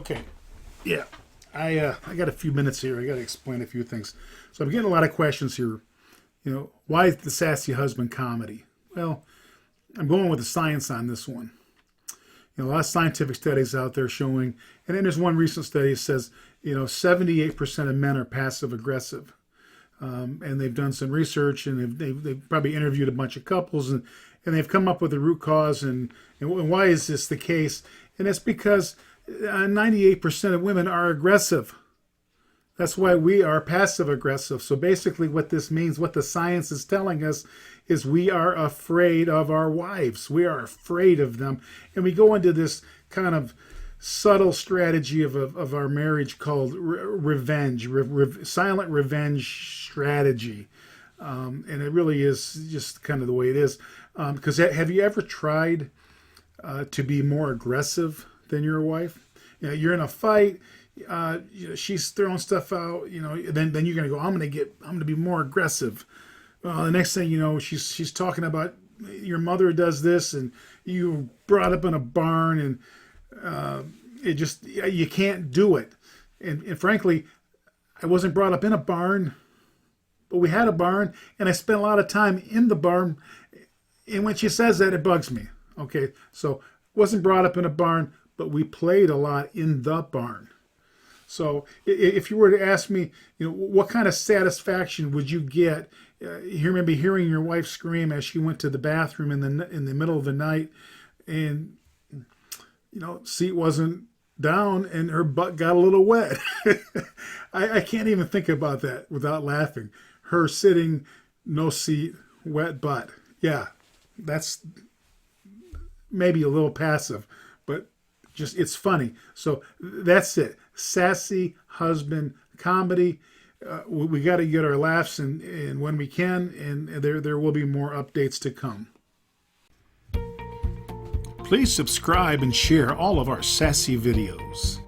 Okay, yeah, I got a few minutes here. I got to explain a few things. So I'm getting a lot of questions here. Why is the Sassy Husband comedy? Well, I'm going with the science on this one. A lot of scientific studies out there showing, and then there's one recent study that says, 78% of men are passive aggressive. And they've done some research, and they've probably interviewed a bunch of couples, and they've come up with the root cause and why is this the case? And it's because 98% of women are aggressive. That's why we are passive aggressive. So basically what this means, what the science is telling us, is we are afraid of our wives. We are afraid of them. And we go into this kind of subtle strategy of our marriage called revenge, silent revenge strategy. And it really is just kind of the way it is. Because have you ever tried to be more aggressive than your wife? You're in a fight. She's throwing stuff out. Then you're gonna go. I'm gonna be more aggressive. The next thing you know, she's talking about your mother does this, and you brought up in a barn, and you can't do it. And frankly, I wasn't brought up in a barn, but we had a barn, and I spent a lot of time in the barn. And when she says that, it bugs me. Okay, so wasn't brought up in a barn, but we played a lot in the barn. So if you were to ask me, what kind of satisfaction would you get? Maybe hearing your wife scream as she went to the bathroom in the middle of the night, and seat wasn't down and her butt got a little wet. I can't even think about that without laughing. Her sitting, no seat, wet butt. Yeah, that's maybe a little passive, but just it's funny. So that's it. Sassy husband comedy. We got to get our laughs and when we can, and there will be more updates to come. Please subscribe and share all of our Sassy videos.